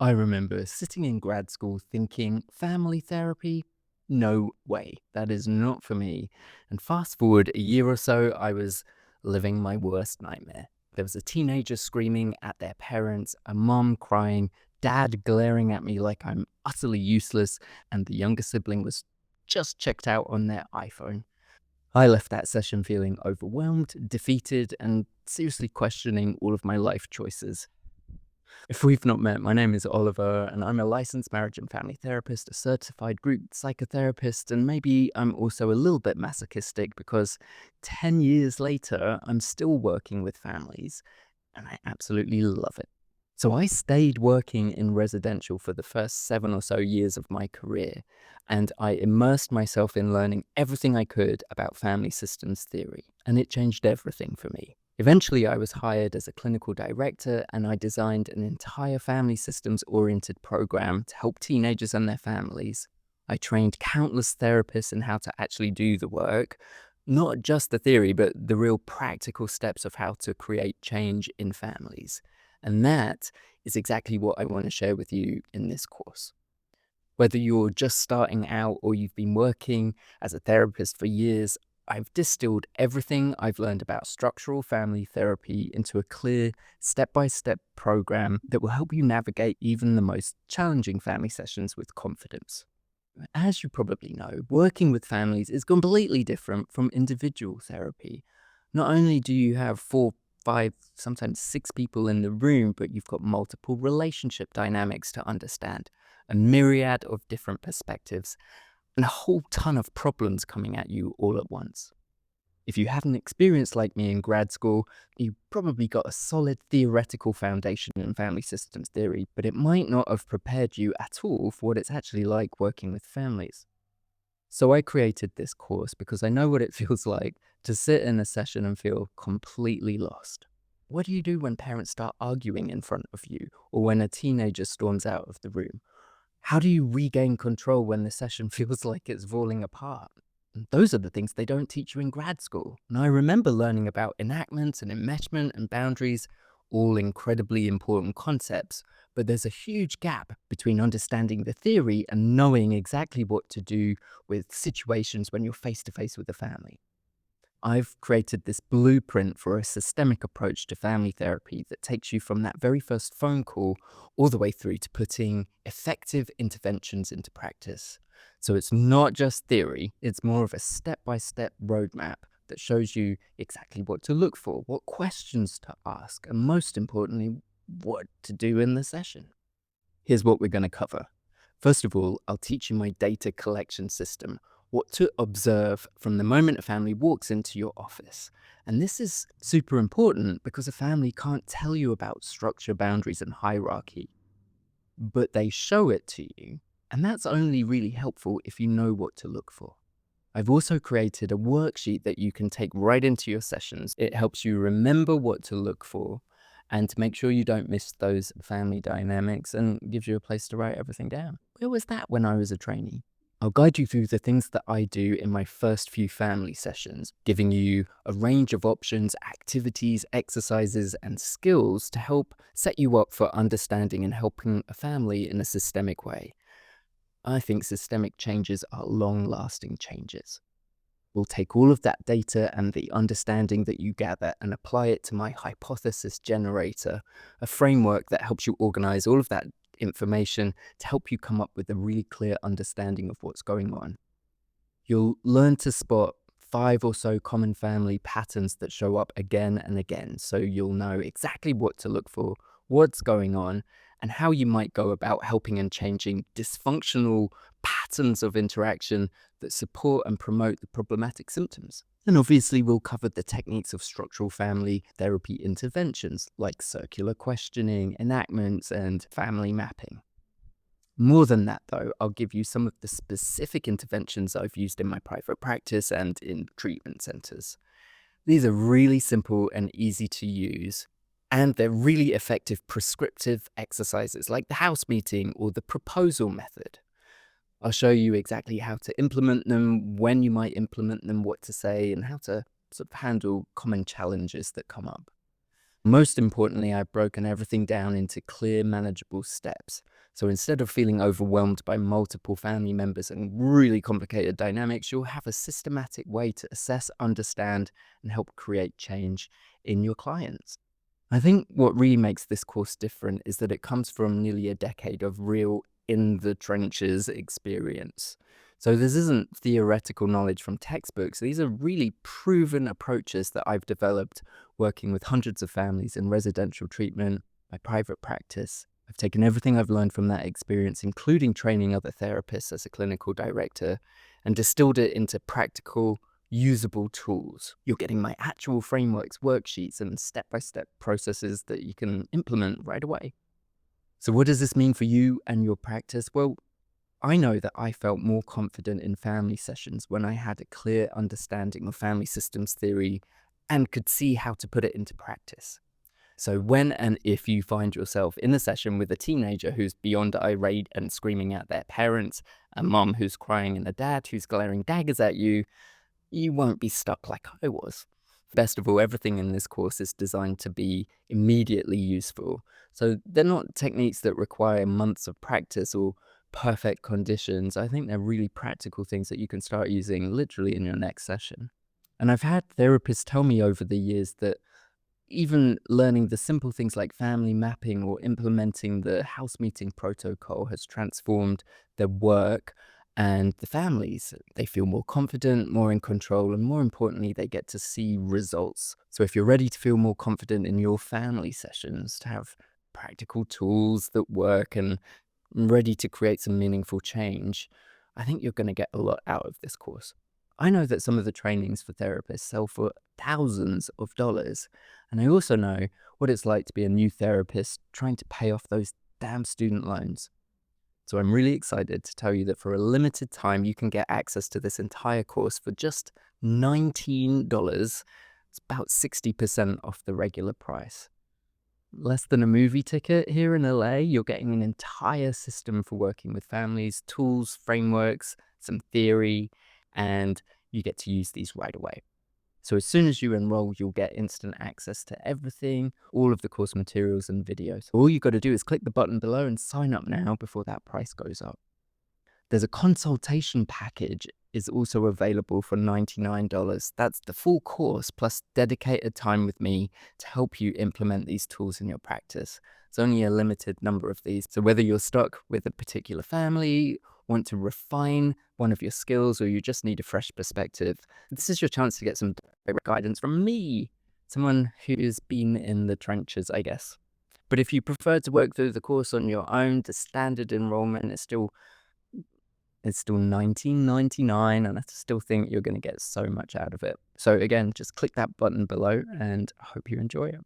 I remember sitting in grad school thinking, family therapy? No way, that is not for me. And fast forward a year or so, I was living my worst nightmare. There was a teenager screaming at their parents, a mom crying, dad glaring at me like I'm utterly useless, and the younger sibling was just checked out on their iPhone. I left that session feeling overwhelmed, defeated, and seriously questioning all of my life choices. If we've not met, my name is Oliver, and I'm a licensed marriage and family therapist, a certified group psychotherapist, and maybe I'm also a little bit masochistic because 10 years later, I'm still working with families, and I absolutely love it. So I stayed working in residential for the first 7 or so years of my career, and I immersed myself in learning everything I could about family systems theory, and it changed everything for me. Eventually, I was hired as a clinical director, and I designed an entire family systems oriented program to help teenagers and their families. I trained countless therapists in how to actually do the work, not just the theory, but the real practical steps of how to create change in families. And that is exactly what I want to share with you in this course. Whether you're just starting out or you've been working as a therapist for years, I've distilled everything I've learned about structural family therapy into a clear, step by step program that will help you navigate even the most challenging family sessions with confidence. As you probably know, working with families is completely different from individual therapy. Not only do you have four, five, sometimes six people in the room, but you've got multiple relationship dynamics to understand, a myriad of different perspectives, and a whole ton of problems coming at you all at once. If you had an experience like me in grad school, you probably got a solid theoretical foundation in family systems theory, but it might not have prepared you at all for what it's actually like working with families. So I created this course because I know what it feels like to sit in a session and feel completely lost. What do you do when parents start arguing in front of you, or when a teenager storms out of the room? How do you regain control when the session feels like it's falling apart? And those are the things they don't teach you in grad school. And I remember learning about enactment and enmeshment and boundaries, all incredibly important concepts, but there's a huge gap between understanding the theory and knowing exactly what to do with situations when you're face to face with a family. I've created this blueprint for a systemic approach to family therapy that takes you from that very first phone call all the way through to putting effective interventions into practice. So it's not just theory, it's more of a step by step roadmap that shows you exactly what to look for, what questions to ask, and most importantly, what to do in the session. Here's what we're going to cover. First of all, I'll teach you my data collection system, what to observe from the moment a family walks into your office. And this is super important because a family can't tell you about structure, boundaries, and hierarchy, but they show it to you. And that's only really helpful if you know what to look for. I've also created a worksheet that you can take right into your sessions. It helps you remember what to look for and to make sure you don't miss those family dynamics and gives you a place to write everything down. Where was that when I was a trainee? I'll guide you through the things that I do in my first few family sessions, giving you a range of options, activities, exercises, and skills to help set you up for understanding and helping a family in a systemic way. I think systemic changes are long-lasting changes. We'll take all of that data and the understanding that you gather and apply it to my hypothesis generator, a framework that helps you organize all of that information to help you come up with a really clear understanding of what's going on. You'll learn to spot 5 or so common family patterns that show up again and again, so you'll know exactly what to look for, what's going on, and how you might go about helping and changing dysfunctional patterns of interaction that support and promote the problematic symptoms. And obviously, we'll cover the techniques of structural family therapy interventions like circular questioning, enactments, and family mapping. More than that, though, I'll give you some of the specific interventions I've used in my private practice and in treatment centers. These are really simple and easy to use, and they're really effective prescriptive exercises like the house meeting or the proposal method. I'll show you exactly how to implement them, when you might implement them, what to say, and how to sort of handle common challenges that come up. Most importantly, I've broken everything down into clear, manageable steps. So instead of feeling overwhelmed by multiple family members and really complicated dynamics, you'll have a systematic way to assess, understand, and help create change in your clients. I think what really makes this course different is that it comes from nearly a decade of real in the trenches experience. So this isn't theoretical knowledge from textbooks. These are really proven approaches that I've developed working with hundreds of families in residential treatment, my private practice. I've taken everything I've learned from that experience, including training other therapists as a clinical director, and distilled it into practical, usable tools. You're getting my actual frameworks, worksheets, and step-by-step processes that you can implement right away. So what does this mean for you and your practice? Well, I know that I felt more confident in family sessions when I had a clear understanding of family systems theory and could see how to put it into practice. So when and if you find yourself in a session with a teenager who's beyond irate and screaming at their parents, a mom who's crying and a dad who's glaring daggers at you, you won't be stuck like I was. Best of all, everything in this course is designed to be immediately useful. So they're not techniques that require months of practice or perfect conditions. I think they're really practical things that you can start using literally in your next session. And I've had therapists tell me over the years that even learning the simple things like family mapping or implementing the house meeting protocol has transformed their work and the families. They feel more confident, more in control, and more importantly, they get to see results. So if you're ready to feel more confident in your family sessions, to have practical tools that work and ready to create some meaningful change, I think you're going to get a lot out of this course. I know that some of the trainings for therapists sell for thousands of dollars. And I also know what it's like to be a new therapist trying to pay off those damn student loans. So I'm really excited to tell you that for a limited time, you can get access to this entire course for just $19. It's about 60% off the regular price. Less than a movie ticket here in LA, you're getting an entire system for working with families, tools, frameworks, some theory, and you get to use these right away. So as soon as you enroll, you'll get instant access to everything, all of the course materials and videos. All you got to do is click the button below and sign up now before that price goes up. There's a consultation package is also available for $99. That's the full course plus dedicated time with me to help you implement these tools in your practice. It's only a limited number of these. So whether you're stuck with a particular family, want to refine one of your skills, or you just need a fresh perspective, this is your chance to get some direct guidance from me, someone who's been in the trenches, I guess. But if you prefer to work through the course on your own, the standard enrollment is still $19.99, and I still think you're going to get so much out of it. So again, just click that button below and I hope you enjoy it.